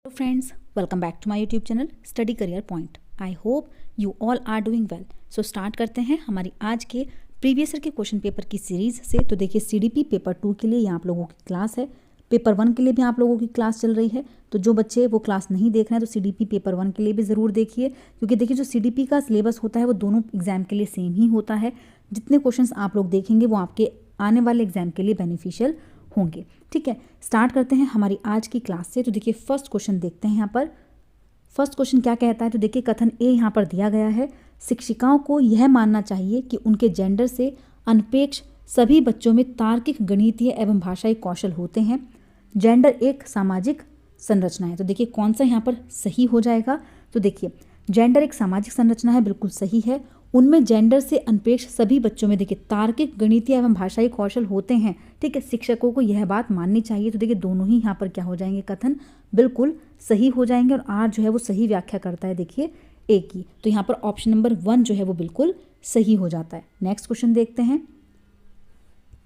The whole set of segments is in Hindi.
Hello friends, welcome back to my YouTube channel Study Career Point. I hope you all are doing well. So start करते हैं हमारी आज के प्रीवियस ईयर के क्वेश्चन पेपर की सीरीज से। तो देखिए CDP पेपर 2 के लिए यहाँ आप लोगों की क्लास है, पेपर 1 के लिए भी आप लोगों की क्लास चल रही है। तो जो बच्चे वो क्लास नहीं देख रहे हैं तो CDP पेपर 1 के लिए भी ज़रूर देखिए, क्योंकि देखिए जो CDP का सिलेबस होता है वो दोनों एग्जाम के लिए सेम ही होता है। जितने क्वेश्चंस आप लोग देखेंगे वो आपके आने वाले एग्जाम के लिए बेनिफिशियल होंगे। ठीक है, स्टार्ट करते हैं हमारी आज की क्लास से। तो देखिए फर्स्ट क्वेश्चन देखते हैं यहाँ पर। फर्स्ट क्वेश्चन क्या कहता है, तो देखिए कथन ए यहाँ पर दिया गया है, शिक्षिकाओं को यह मानना चाहिए कि उनके जेंडर से अनपेक्ष सभी बच्चों में तार्किक, गणितीय एवं भाषाई कौशल होते हैं। जेंडर एक सामाजिक संरचना है। तो देखिए कौन सा यहाँ पर सही हो जाएगा। तो देखिए जेंडर एक सामाजिक संरचना है, बिल्कुल सही है। उनमें जेंडर से अनपेक्ष सभी बच्चों में देखिए तार्किक, गणितीय एवं भाषाई कौशल होते हैं। ठीक है, शिक्षकों को यह बात माननी चाहिए। तो देखिए दोनों ही यहाँ पर क्या हो जाएंगे, कथन बिल्कुल सही हो जाएंगे। और आर जो है वो सही व्याख्या करता है देखिए ए की। तो यहाँ पर ऑप्शन नंबर 1 जो है वो बिल्कुल सही हो जाता है। नेक्स्ट क्वेश्चन देखते हैं।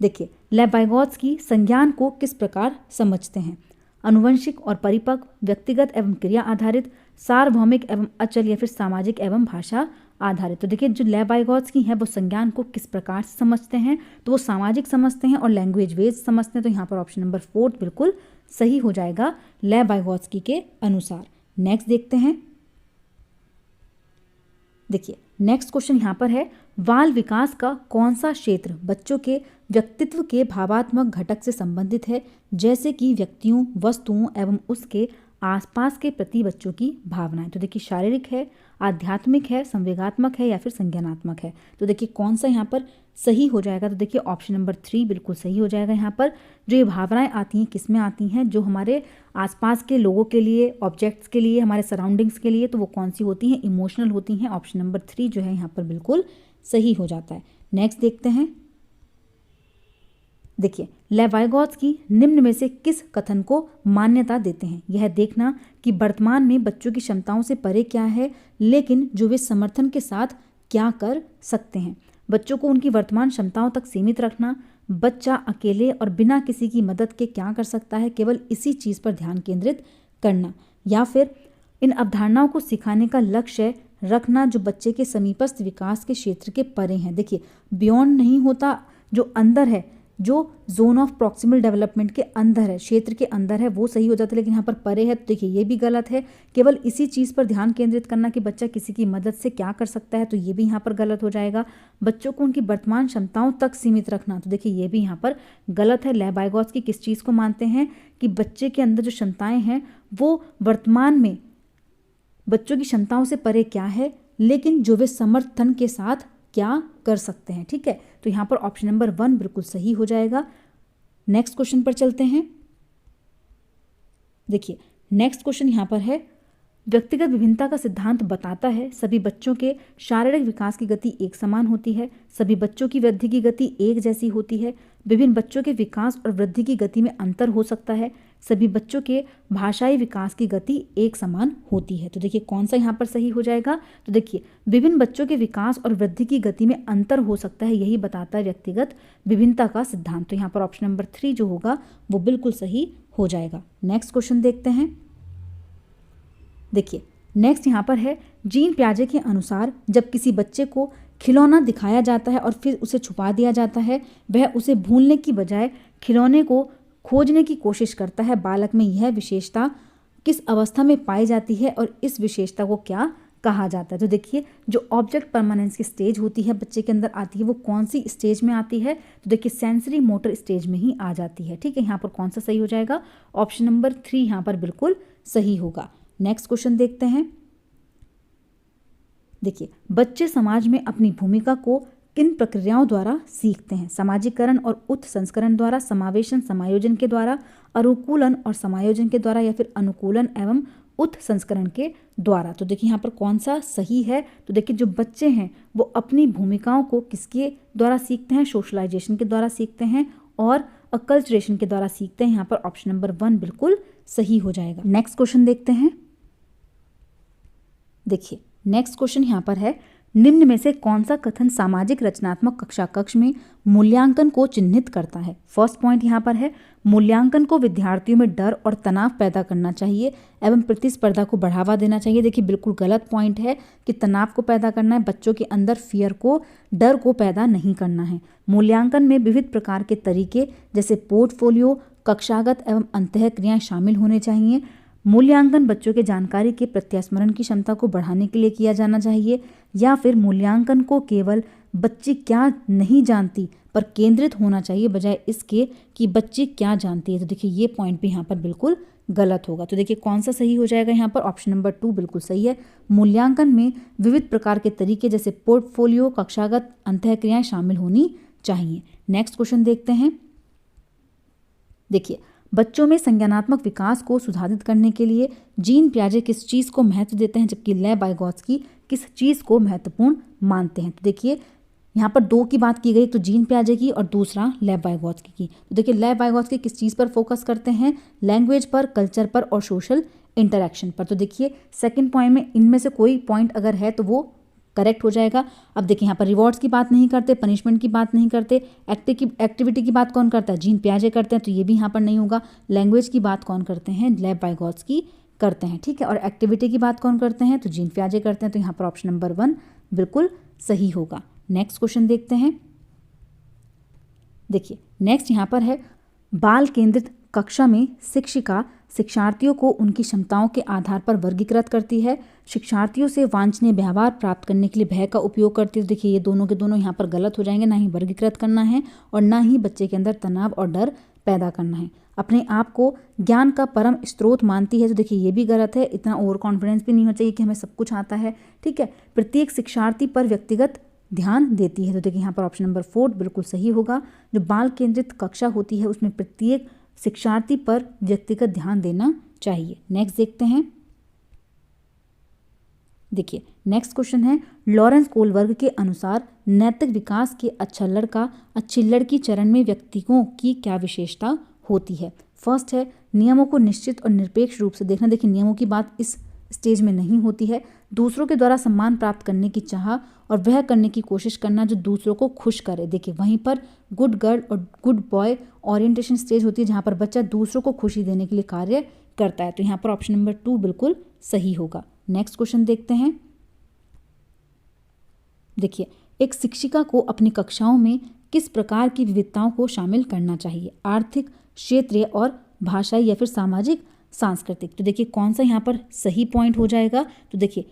देखिए लेविगोत्स्की संज्ञान को किस प्रकार समझते हैं, अनुवंशिक और परिपक्व, व्यक्तिगत एवं क्रिया आधारित, सार्वभौमिक एवं अचल, या फिर सामाजिक एवं भाषा आधारित। तो देखिए जो लेविगोत्स्की है वो संज्ञान को किस प्रकार से समझते हैं, तो वो सामाजिक समझते हैं और लैंग्वेज वेज समझते हैं। तो यहाँ पर ऑप्शन नंबर 4 बिल्कुल सही हो जाएगा लेविगोत्स्की के अनुसार। नेक्स्ट देखते हैं। देखिए नेक्स्ट क्वेश्चन यहाँ पर है, बाल विकास का कौन सा क्षेत्र बच्चों के व्यक्तित्व के भावात्मक घटक से संबंधित है, जैसे कि व्यक्तियों, वस्तुओं एवं उसके आसपास के प्रति बच्चों की भावनाएं। तो देखिए शारीरिक है, आध्यात्मिक है, संवेगात्मक है, या फिर संज्ञानात्मक है। तो देखिए कौन सा यहाँ पर सही हो जाएगा। तो देखिए ऑप्शन नंबर 3 बिल्कुल सही हो जाएगा। यहाँ पर जो ये भावनाएं आती हैं किस में आती हैं, जो हमारे आसपास के लोगों के लिए, ऑब्जेक्ट्स के लिए, हमारे सराउंडिंग्स के लिए, तो वो कौन सी होती हैं, इमोशनल होती हैं। ऑप्शन नंबर 3 जो है यहाँ पर बिल्कुल सही हो जाता है। नेक्स्ट देखते हैं। देखिए लेविगोत्स्की निम्न में से किस कथन को मान्यता देते हैं, यह देखना कि वर्तमान में बच्चों की क्षमताओं से परे क्या है, लेकिन जो वे समर्थन के साथ क्या कर सकते हैं। बच्चों को उनकी वर्तमान क्षमताओं तक सीमित रखना, बच्चा अकेले और बिना किसी की मदद के क्या कर सकता है, केवल इसी चीज़ पर ध्यान केंद्रित करना, या फिर इन अवधारणाओं को सिखाने का लक्ष्य रखना जो बच्चे के समीपस्थ विकास के क्षेत्र के परे हैं। देखिए बियॉन्ड नहीं होता, जो अंदर है, जो जोन ऑफ प्रॉक्सिमल डेवलपमेंट के अंदर है, क्षेत्र के अंदर है, वो सही हो जाता है। लेकिन यहाँ पर परे है, तो देखिए ये भी गलत है। केवल इसी चीज़ पर ध्यान केंद्रित करना कि बच्चा किसी की मदद से क्या कर सकता है, तो ये भी यहाँ पर गलत हो जाएगा। बच्चों को उनकी वर्तमान क्षमताओं तक सीमित रखना, तो देखिए ये भी यहाँ पर गलत है। लेविगोत्स्की किस चीज़ को मानते हैं कि बच्चे के अंदर जो क्षमताएँ हैं वो वर्तमान में बच्चों की क्षमताओं से परे क्या है, लेकिन जो वे समर्थन के साथ क्या कर सकते हैं। ठीक है, तो यहाँ पर ऑप्शन नंबर 1 बिल्कुल सही हो जाएगा। नेक्स्ट क्वेश्चन पर चलते हैं। देखिए नेक्स्ट क्वेश्चन यहाँ पर है, व्यक्तिगत विभिन्नता का सिद्धांत बताता है सभी बच्चों के शारीरिक विकास की गति एक समान होती है, सभी बच्चों की वृद्धि की गति एक जैसी होती है, विभिन्न बच्चों के विकास और वृद्धि की गति में अंतर हो सकता है, सभी बच्चों के भाषाई विकास की गति एक समान होती है। तो देखिए कौन सा यहाँ पर सही हो जाएगा। तो देखिए विभिन्न बच्चों के विकास और वृद्धि की गति में अंतर हो सकता है, यही बताता है व्यक्तिगत विभिन्नता का सिद्धांत। तो यहाँ पर ऑप्शन नंबर 3 जो होगा वो बिल्कुल सही हो जाएगा। नेक्स्ट क्वेश्चन देखते हैं। देखिए नेक्स्ट यहाँ पर है, जीन पियाजे के अनुसार जब किसी बच्चे को खिलौना दिखाया जाता है और फिर उसे छुपा दिया जाता है, वह उसे भूलने की बजाय खिलौने को खोजने की कोशिश करता है। बालक में यह विशेषता किस अवस्था में पाई जाती है और इस विशेषता को क्या कहा जाता है। तो देखिए जो ऑब्जेक्ट परमानेंस की स्टेज होती है बच्चे के अंदर आती है, वो कौन सी स्टेज में आती है, तो देखिए सेंसरी मोटर स्टेज में ही आ जाती है। ठीक है, यहाँ पर कौन सा सही हो जाएगा, ऑप्शन नंबर 3 यहाँ पर बिल्कुल सही होगा। नेक्स्ट क्वेश्चन देखते हैं। देखिए बच्चे समाज में अपनी भूमिका को किन प्रक्रियाओं द्वारा सीखते हैं, समाजीकरण और उत्संस्करण द्वारा, समावेशन समायोजन के द्वारा, अनुकूलन और समायोजन के द्वारा, या फिर अनुकूलन एवं उत्संस्करण के द्वारा। तो देखिए यहाँ पर कौन सा सही है। तो देखिए जो बच्चे हैं वो अपनी भूमिकाओं को किसके द्वारा सीखते हैं, सोशलाइजेशन के द्वारा सीखते हैं और अकल्चरेशन के द्वारा सीखते हैं। यहाँ पर ऑप्शन नंबर 1 बिल्कुल सही हो जाएगा। नेक्स्ट क्वेश्चन देखते हैं। देखिए नेक्स्ट क्वेश्चन यहाँ पर है, निम्न में से कौन सा कथन सामाजिक रचनात्मक कक्षा कक्ष में मूल्यांकन को चिन्हित करता है? फर्स्ट पॉइंट यहाँ पर है, मूल्यांकन को विद्यार्थियों में डर और तनाव पैदा करना चाहिए एवं प्रतिस्पर्धा को बढ़ावा देना चाहिए। देखिए बिल्कुल गलत पॉइंट है कि तनाव को पैदा करना है, बच्चों के अंदर फियर को, डर को पैदा नहीं करना है। मूल्यांकन में विविध प्रकार के तरीके जैसे पोर्टफोलियो, कक्षागत एवं अंतःक्रियाएं शामिल होने चाहिए। मूल्यांकन बच्चों के जानकारी के प्रत्यास्मरण की क्षमता को बढ़ाने के लिए किया जाना चाहिए, या फिर मूल्यांकन को केवल बच्ची क्या नहीं जानती पर केंद्रित होना चाहिए बजाय इसके कि बच्ची क्या जानती है। तो देखिए ये पॉइंट भी यहाँ पर बिल्कुल गलत होगा। तो देखिए कौन सा सही हो जाएगा यहाँ पर? ऑप्शन नंबर 2 बिल्कुल सही है। मूल्यांकन में विविध प्रकार के तरीके जैसे पोर्टफोलियो, कक्षागत, अंतःक्रियाएं शामिल होनी चाहिए। नेक्स्ट क्वेश्चन देखते हैं। देखिए बच्चों में संज्ञानात्मक विकास को सुधारित करने के लिए जीन पियाजे किस चीज़ को महत्व देते हैं, जबकि लेव वाइगोत्स्की किस चीज़ को महत्वपूर्ण मानते हैं? तो देखिए यहाँ पर 2 की बात की गई, एक तो जीन पियाजे की और दूसरा लेव वाइगोत्स्की की। तो देखिए लेव वाइगोत्स्की किस चीज़ पर फोकस करते हैं? लैंग्वेज पर, कल्चर पर और सोशल इंटरेक्शन पर। तो देखिए सेकंड पॉइंट में इनमें से कोई पॉइंट अगर है तो वो करेक्ट हो जाएगा। अब देखिए यहाँ पर रिवॉर्ड्स की बात नहीं करते, पनिशमेंट की बात नहीं करते, एक्टिविटी की बात कौन करता है? जीन पियाजे करते हैं, तो ये भी यहाँ पर नहीं होगा। लैंग्वेज की बात कौन करते हैं? लेव वाइगोत्स्की करते हैं, ठीक है। और एक्टिविटी की बात कौन करते हैं? तो जीन पियाजे करते हैं। तो यहाँ पर ऑप्शन नंबर 1 बिल्कुल सही होगा। नेक्स्ट क्वेश्चन देखते हैं। देखिए नेक्स्ट यहाँ पर है, बाल केंद्रित कक्षा में शिक्षिका शिक्षार्थियों को उनकी क्षमताओं के आधार पर वर्गीकृत करती है, शिक्षार्थियों से वांछनीय व्यवहार प्राप्त करने के लिए भय का उपयोग करती है। देखिए ये दोनों के दोनों यहाँ पर गलत हो जाएंगे, ना ही वर्गीकृत करना है और ना ही बच्चे के अंदर तनाव और डर पैदा करना है। अपने आप को ज्ञान का परम स्रोत मानती है, तो देखिए ये भी गलत है। इतना ओवर कॉन्फिडेंस भी नहीं होना चाहिए कि हमें सब कुछ आता है, ठीक है। प्रत्येक शिक्षार्थी पर व्यक्तिगत ध्यान देती है, तो देखिए यहाँ पर ऑप्शन नंबर 4 बिल्कुल सही होगा। जो बाल केंद्रित कक्षा होती है उसमें प्रत्येक शिक्षार्थी पर व्यक्तिगत ध्यान देना चाहिए। नेक्स्ट देखते हैं। देखिए नेक्स्ट क्वेश्चन है, लॉरेंस कोलबर्ग के अनुसार नैतिक विकास के अच्छा लड़का अच्छी लड़की चरण में व्यक्तियों की क्या विशेषता होती है? फर्स्ट है, नियमों को निश्चित और निरपेक्ष रूप से देखना। देखिए नियमों की बात इस स्टेज में नहीं होती है। दूसरों के द्वारा सम्मान प्राप्त करने की चाह और वह करने की कोशिश करना जो दूसरों को खुश करे। देखिए वहीं पर गुड गर्ल और गुड बॉय ओरिएंटेशन स्टेज होती है, जहाँ पर बच्चा दूसरों को खुशी देने के लिए कार्य करता है। तो यहाँ पर ऑप्शन नंबर 2 बिल्कुल सही होगा। नेक्स्ट क्वेश्चन देखते हैं। देखिए एक शिक्षिका को अपनी कक्षाओं में किस प्रकार की विविधताओं को शामिल करना चाहिए? आर्थिक, क्षेत्रीय और भाषाई या फिर सामाजिक, सांस्कृतिक। तो देखिए कौन सा यहाँ पर सही पॉइंट हो जाएगा? तो देखिए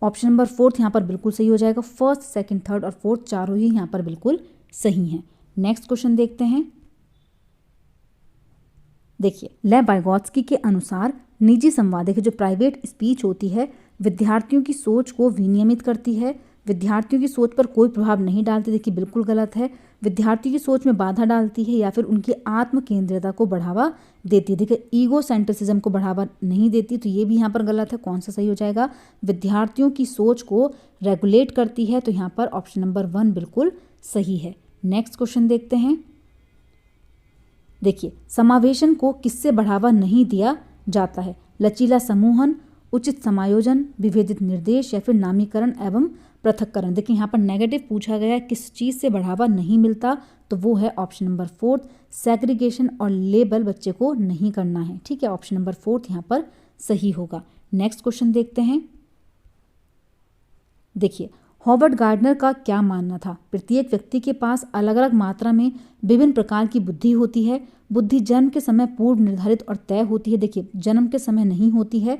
ऑप्शन नंबर 4 यहाँ पर बिल्कुल सही हो जाएगा। फर्स्ट, सेकंड, थर्ड और फोर्थ चारों ही यहाँ पर बिल्कुल सही हैं। नेक्स्ट क्वेश्चन देखते हैं। देखिए लेव वाइगोत्स्की के अनुसार निजी संवाद, देखिए जो प्राइवेट स्पीच होती है विद्यार्थियों की सोच को विनियमित करती है, विद्यार्थियों की सोच पर कोई प्रभाव नहीं डालती। देखिए बिल्कुल गलत है। विद्यार्थी की सोच में बाधा डालती है या फिर उनकी आत्म केंद्रियता को बढ़ावा देती है। देखिए ईगो सेंट्रिसिज्म को बढ़ावा नहीं देती, तो ये भी यहाँ पर गलत है। कौन सा सही हो जाएगा? विद्यार्थियों की सोच को रेगुलेट करती है, तो यहाँ पर ऑप्शन नंबर 1 बिल्कुल सही है। नेक्स्ट क्वेश्चन देखते हैं। देखिए समावेशन को किससे बढ़ावा नहीं दिया जाता है? लचीला समूहन, उचित समायोजन, विभेदित निर्देश या फिर नामीकरण एवं पृथक्करण। देखिए यहाँ पर नेगेटिव पूछा गया है, किस चीज़ से बढ़ावा नहीं मिलता? तो वो है ऑप्शन नंबर 4 सेग्रीगेशन और लेबल बच्चे को नहीं करना है, ठीक है। ऑप्शन नंबर 4 यहाँ पर सही होगा। नेक्स्ट क्वेश्चन देखते हैं। देखिए हॉवर्ड गार्डनर का क्या मानना था? प्रत्येक व्यक्ति के पास अलग अलग मात्रा में विभिन्न प्रकार की बुद्धि होती है। बुद्धि जन्म के समय पूर्व निर्धारित और तय होती है। देखिए जन्म के समय नहीं होती है।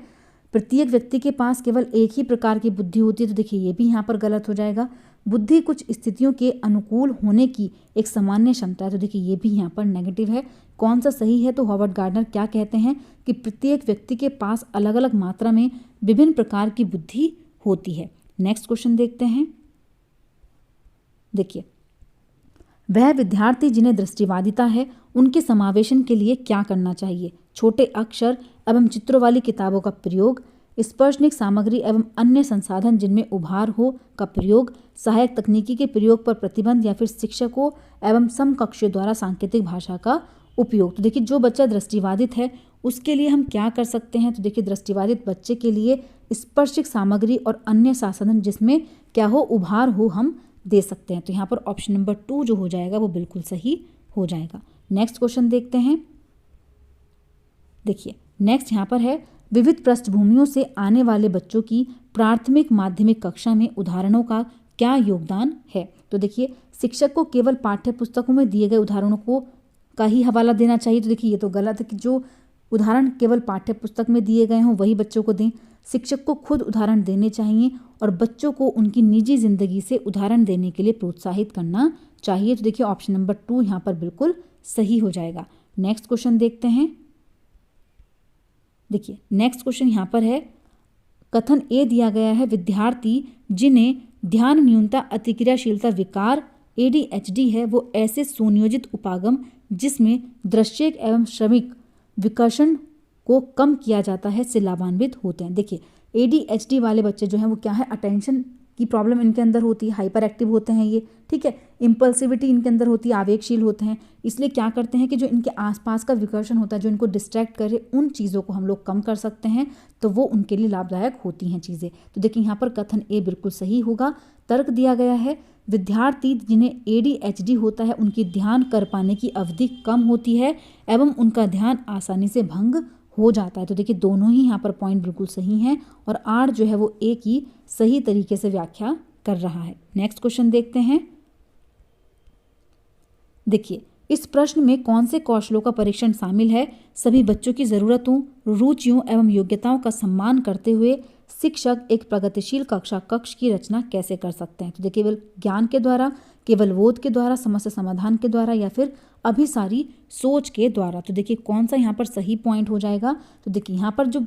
प्रत्येक व्यक्ति के पास केवल एक ही प्रकार की बुद्धि होती है, तो देखिए ये भी यहाँ पर गलत हो जाएगा। बुद्धि कुछ स्थितियों के अनुकूल होने की एक सामान्य क्षमता है, तो देखिए ये भी यहाँ पर नेगेटिव है। कौन सा सही है? तो हॉवर्ड गार्डनर क्या कहते हैं कि प्रत्येक व्यक्ति के पास अलग अलग मात्रा में विभिन्न प्रकार की बुद्धि होती है। नेक्स्ट क्वेश्चन देखते हैं। देखिए वह विद्यार्थी जिन्हें दृष्टिवादिता है उनके समावेशन के लिए क्या करना चाहिए? छोटे अक्षर एवं चित्रों वाली किताबों का प्रयोग, स्पर्शनिक सामग्री एवं अन्य संसाधन जिनमें उभार हो का प्रयोग, सहायक तकनीकी के प्रयोग पर प्रतिबंध या फिर शिक्षकों एवं समकक्षों द्वारा सांकेतिक भाषा का उपयोग। तो देखिए जो बच्चा दृष्टिबाधित है उसके लिए हम क्या कर सकते हैं? तो देखिए दृष्टिबाधित बच्चे के लिए स्पर्शिक सामग्री और अन्य साधन जिसमें क्या हो, उभार हो, हम दे सकते हैं। तो यहाँ पर ऑप्शन नंबर 2 जो हो जाएगा वो बिल्कुल सही हो जाएगा। नेक्स्ट क्वेश्चन देखते हैं। देखिए नेक्स्ट यहाँ पर है, विविध पृष्ठभूमियों से आने वाले बच्चों की प्राथमिक माध्यमिक कक्षा में उदाहरणों का क्या योगदान है? तो देखिए शिक्षक को केवल पाठ्य पुस्तकों में दिए गए उदाहरणों को का ही हवाला देना चाहिए। तो देखिए ये तो गलत है कि जो उदाहरण केवल पाठ्य पुस्तक में दिए गए हों वही बच्चों को दें। शिक्षक को खुद उदाहरण देने चाहिए और बच्चों को उनकी निजी जिंदगी से उदाहरण देने के लिए प्रोत्साहित करना चाहिए। तो देखिए ऑप्शन नंबर 2 यहाँ पर बिल्कुल सही हो जाएगा। नेक्स्ट क्वेश्चन देखते हैं। देखिए नेक्स्ट क्वेश्चन यहाँ पर है, कथन ए दिया गया है, विद्यार्थी जिन्हें ध्यान न्यूनता अतिक्रियाशीलता विकार ADHD है वो ऐसे सुनियोजित उपागम जिसमें दृश्यक एवं श्रमिक विकर्षण को कम किया जाता है से लाभान्वित होते हैं। देखिए ADHD वाले बच्चे जो हैं वो क्या है, अटेंशन की प्रॉब्लम इनके अंदर होती है, हाइपर एक्टिव होते हैं ये, ठीक है, इम्पल्सिविटी इनके अंदर होती है, आवेगशील होते हैं। इसलिए क्या करते हैं कि जो इनके आसपास का विकर्षण होता है, जो इनको डिस्ट्रैक्ट करे, उन चीज़ों को हम लोग कम कर सकते हैं, तो वो उनके लिए लाभदायक होती हैं चीज़ें। तो देखिए यहाँ पर कथन ए बिल्कुल सही होगा। तर्क दिया गया है, विद्यार्थी जिन्हें ADHD होता है उनकी ध्यान कर पाने की अवधि कम होती है एवं उनका ध्यान आसानी से भंग हो जाता है। तो देखिए दोनों ही यहाँ पर पॉइंट बिल्कुल सही हैं और आर जो है वो ए की सही तरीके से व्याख्या कर रहा है। नेक्स्ट क्वेश्चन देखते हैं। देखिए इस प्रश्न में कौन से कौशलों का परीक्षण शामिल है? सभी बच्चों की ज़रूरतों, रुचियों एवं योग्यताओं का सम्मान करते हुए शिक्षक एक प्रगतिशील कक्षा कक्ष की रचना कैसे कर सकते हैं? तो देखिए केवल ज्ञान के द्वारा, केवल बोध के द्वारा, समस्या समाधान के द्वारा या फिर अभिसारी सोच के द्वारा। तो देखिए कौन सा यहाँ पर सही पॉइंट हो जाएगा? तो देखिए यहाँ पर जो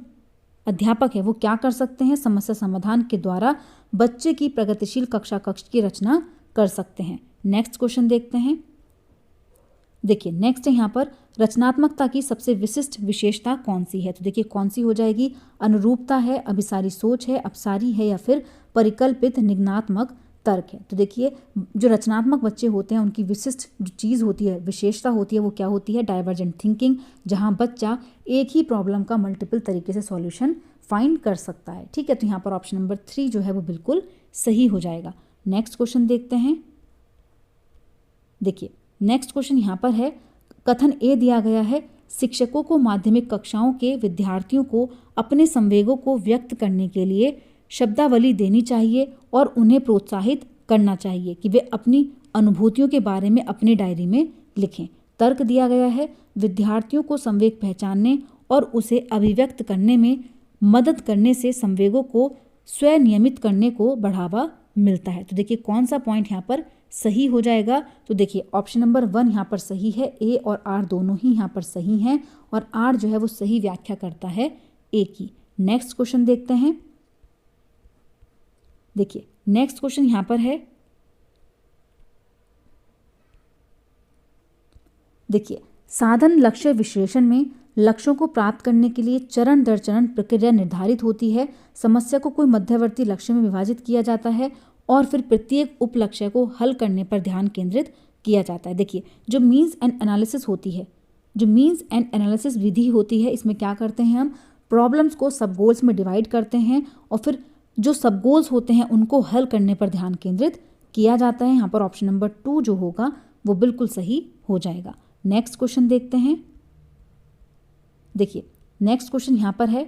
अध्यापक है वो क्या कर सकते हैं, समस्या समाधान के द्वारा बच्चे की प्रगतिशील कक्षा कक्ष की रचना कर सकते हैं। नेक्स्ट क्वेश्चन देखते हैं। देखिए नेक्स्ट यहाँ पर रचनात्मकता की सबसे विशिष्ट विशेषता कौन सी है? तो देखिए कौन सी हो जाएगी? अनुरूपता है, अभिसारी सोच है, अपसारी है या फिर परिकल्पित निगमनात्मक तर्क है। तो देखिए जो रचनात्मक बच्चे होते हैं उनकी विशिष्ट जो चीज़ होती है, विशेषता होती है, वो क्या होती है? डाइवर्जेंट थिंकिंग, जहाँ बच्चा एक ही प्रॉब्लम का मल्टीपल तरीके से सॉल्यूशन फाइंड कर सकता है। ठीक है, तो यहाँ पर ऑप्शन नंबर 3 जो है वो बिल्कुल सही हो जाएगा। नेक्स्ट क्वेश्चन देखते हैं। देखिए नेक्स्ट क्वेश्चन यहाँ पर है, कथन ए दिया गया है, शिक्षकों को माध्यमिक कक्षाओं के विद्यार्थियों को अपने संवेगों को व्यक्त करने के लिए शब्दावली देनी चाहिए और उन्हें प्रोत्साहित करना चाहिए कि वे अपनी अनुभूतियों के बारे में अपनी डायरी में लिखें। तर्क दिया गया है, विद्यार्थियों को संवेग पहचानने और उसे अभिव्यक्त करने में मदद करने से संवेगों को स्वनियमित करने को बढ़ावा मिलता है। तो देखिए कौन सा पॉइंट यहाँ पर सही हो जाएगा? तो देखिए ऑप्शन नंबर 1 यहाँ पर सही है, ए और आर दोनों ही यहाँ पर सही हैं और आर जो है वो सही व्याख्या करता है ए की। नेक्स्ट क्वेश्चन देखते हैं। देखिए नेक्स्ट क्वेश्चन यहाँ पर है, देखिए साधन लक्ष्य विश्लेषण में लक्ष्यों को प्राप्त करने के लिए चरण दर चरण प्रक्रिया निर्धारित होती है। समस्या को कोई मध्यवर्ती लक्ष्य में विभाजित किया जाता है और फिर प्रत्येक उप लक्ष्य को हल करने पर ध्यान केंद्रित किया जाता है। देखिए जो मीन्स एंड एनालिसिस होती है, जो मीन्स एंड एनालिसिस विधि होती है, इसमें क्या करते हैं हम प्रॉब्लम्स को सब गोल्स में डिवाइड करते हैं और फिर जो सब गोल्स होते हैं उनको हल करने पर ध्यान केंद्रित किया जाता है। यहाँ पर ऑप्शन नंबर 2 जो होगा वो बिल्कुल सही हो जाएगा। नेक्स्ट क्वेश्चन देखते हैं। देखिए नेक्स्ट क्वेश्चन यहाँ पर है,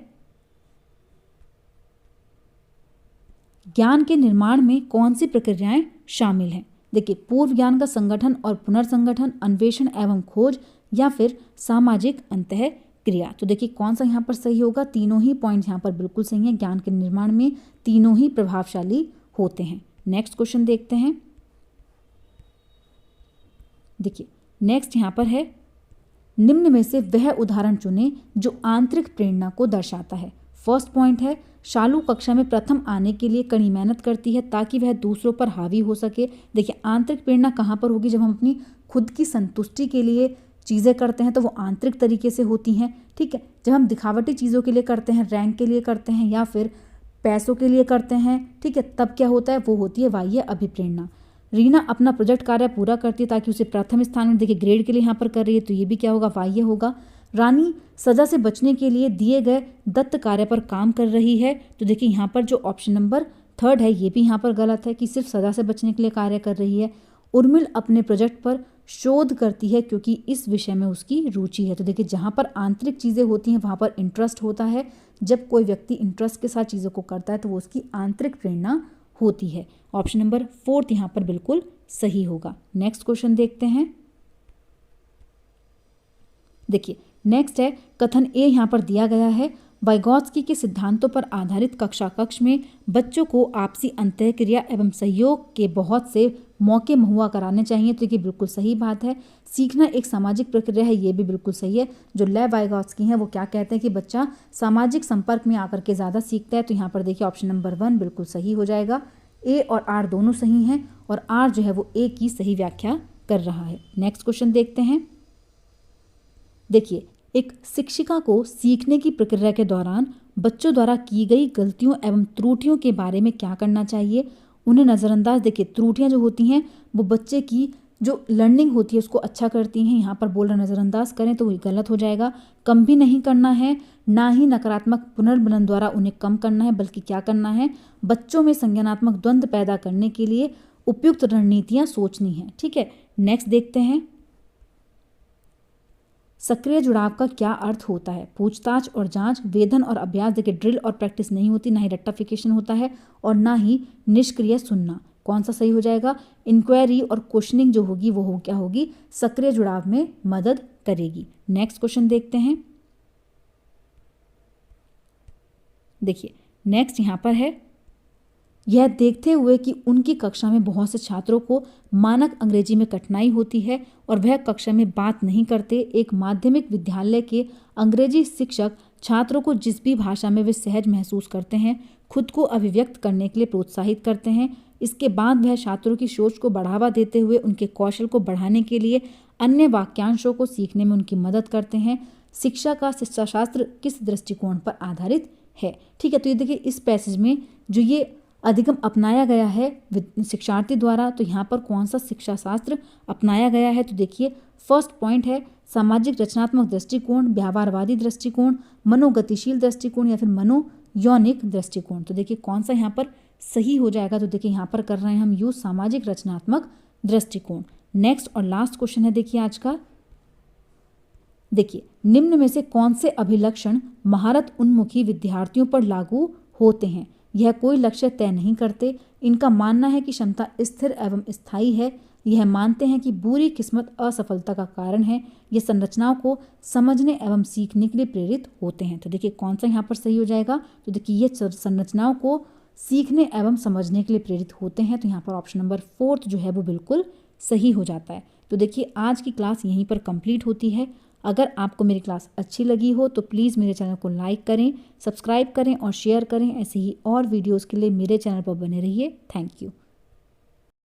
ज्ञान के निर्माण में कौन सी प्रक्रियाएं शामिल हैं? देखिए पूर्व ज्ञान का संगठन और पुनर्संगठन, अन्वेषण एवं खोज या फिर सामाजिक अंतःक्रिया। तो देखिए कौन सा यहाँ पर सही होगा? तीनों ही पॉइंट यहाँ पर बिल्कुल सही हैं। ज्ञान के निर्माण में तीनों ही प्रभावशाली होते हैं। नेक्स्ट क्वेश्चन देखते हैं। देखिए नेक्स्ट यहाँ पर है, निम्न में से वह उदाहरण चुनें जो आंतरिक प्रेरणा को दर्शाता है। फर्स्ट पॉइंट है, शालू कक्षा में प्रथम आने के लिए कड़ी मेहनत करती है ताकि वह दूसरों पर हावी हो सके। देखिए आंतरिक प्रेरणा कहाँ पर होगी? जब हम अपनी खुद की संतुष्टि के लिए चीज़ें करते हैं तो वो आंतरिक तरीके से होती हैं। ठीक है, जब हम दिखावटी चीज़ों के लिए करते हैं, रैंक के लिए करते हैं या फिर पैसों के लिए करते हैं, ठीक है, तब क्या होता है? वो होती है बाह्य अभिप्रेरणा। रीना अपना प्रोजेक्ट कार्य पूरा करती है ताकि उसे प्रथम स्थान में, देखिए ग्रेड के लिए यहाँ पर कर रही है तो ये भी क्या होगा? बाह्य होगा। रानी सजा से बचने के लिए दिए गए दत्त कार्य पर काम कर रही है। तो देखिए यहाँ पर जो ऑप्शन नंबर 3 है ये भी यहाँ पर गलत है कि सिर्फ सजा से बचने के लिए कार्य कर रही है। उर्मिल अपने प्रोजेक्ट पर शोध करती है क्योंकि इस विषय में उसकी रुचि है। तो देखिए जहाँ पर आंतरिक चीज़ें होती हैं वहाँ पर इंटरेस्ट होता है। जब कोई व्यक्ति इंटरेस्ट के साथ चीज़ों को करता है तो वो उसकी आंतरिक प्रेरणा होती है। ऑप्शन नंबर 4 यहाँ पर बिल्कुल सही होगा। नेक्स्ट क्वेश्चन देखते हैं। देखिए नेक्स्ट है कथन ए यहाँ पर दिया गया है, वाइगॉत्स्की के सिद्धांतों पर आधारित कक्षा कक्ष में बच्चों को आपसी अंतःक्रिया एवं सहयोग के बहुत से मौके मुहैया कराने चाहिए। तो ये बिल्कुल सही बात है। सीखना एक सामाजिक प्रक्रिया है, ये भी बिल्कुल सही है। जो लेव वाइगॉत्स्की हैं वो क्या कहते हैं कि बच्चा सामाजिक संपर्क में आकर के ज़्यादा सीखता है। तो यहाँ पर देखिए ऑप्शन नंबर 1 बिल्कुल सही हो जाएगा। ए और आर दोनों सही हैं और आर जो है वो ए की सही व्याख्या कर रहा है। नेक्स्ट क्वेश्चन देखते हैं। देखिए एक शिक्षिका को सीखने की प्रक्रिया के दौरान बच्चों द्वारा की गई गलतियों एवं त्रुटियों के बारे में क्या करना चाहिए, उन्हें नज़रअंदाज। देखिए त्रुटियां जो होती हैं वो बच्चे की जो लर्निंग होती है उसको अच्छा करती हैं। यहाँ पर बोल रहा नज़रअंदाज करें तो वही गलत हो जाएगा। कम भी नहीं करना है, ना ही नकारात्मक पुनर्मनन द्वारा उन्हें कम करना है, बल्कि क्या करना है, बच्चों में संज्ञानात्मक द्वंद्व पैदा करने के लिए उपयुक्त रणनीतियाँ सोचनी हैं। ठीक है, नेक्स्ट देखते हैं। सक्रिय जुड़ाव का क्या अर्थ होता है? पूछताछ और जांच, वेधन और अभ्यास। देखिए ड्रिल और प्रैक्टिस नहीं होती, ना ही रट्टाफिकेशन होता है और ना ही निष्क्रिय सुनना। कौन सा सही हो जाएगा? इंक्वायरी और क्वेश्चनिंग जो होगी वो क्या होगी? सक्रिय जुड़ाव में मदद करेगी। नेक्स्ट क्वेश्चन देखते हैं। देखिए नेक्स्ट यहाँ पर है, यह देखते हुए कि उनकी कक्षा में बहुत से छात्रों को मानक अंग्रेजी में कठिनाई होती है और वह कक्षा में बात नहीं करते, एक माध्यमिक विद्यालय के अंग्रेजी शिक्षक छात्रों को जिस भी भाषा में वे सहज महसूस करते हैं खुद को अभिव्यक्त करने के लिए प्रोत्साहित करते हैं। इसके बाद वह छात्रों की सोच को बढ़ावा देते हुए उनके कौशल को बढ़ाने के लिए अन्य वाक्यांशों को सीखने में उनकी मदद करते हैं। शिक्षा का शिक्षाशास्त्र किस दृष्टिकोण पर आधारित है? ठीक है, तो ये देखिए इस पैसेज में जो ये अधिगम अपनाया गया है शिक्षार्थी द्वारा, तो यहाँ पर कौन सा शिक्षा शास्त्र अपनाया गया है? तो देखिए फर्स्ट पॉइंट है सामाजिक रचनात्मक दृष्टिकोण, व्यवहारवादी दृष्टिकोण, मनोगतिशील दृष्टिकोण या फिर मनोयौनिक दृष्टिकोण। तो देखिए कौन सा यहाँ पर सही हो जाएगा? तो देखिए यहाँ पर कर रहे हैं हम यूज सामाजिक रचनात्मक दृष्टिकोण। नेक्स्ट और लास्ट क्वेश्चन है देखिए आज का। देखिए निम्न में से कौन से अभिलक्षण महारत उन्मुखी विद्यार्थियों पर लागू होते हैं? यह कोई लक्ष्य तय नहीं करते, इनका मानना है कि क्षमता स्थिर एवं स्थायी है, यह मानते हैं कि बुरी किस्मत असफलता का कारण है, ये संरचनाओं को समझने एवं सीखने के लिए प्रेरित होते हैं। तो देखिए कौन सा यहाँ पर सही हो जाएगा? तो देखिए ये संरचनाओं को सीखने एवं समझने के लिए प्रेरित होते हैं। तो यहाँ पर ऑप्शन नंबर 4 जो है वो बिल्कुल सही हो जाता है। तो देखिए आज की क्लास यहीं पर कंप्लीट होती है। अगर आपको मेरी क्लास अच्छी लगी हो तो प्लीज़ मेरे चैनल को लाइक करें, सब्सक्राइब करें और शेयर करें। ऐसे ही और वीडियोस के लिए मेरे चैनल पर बने रहिए। Thank you.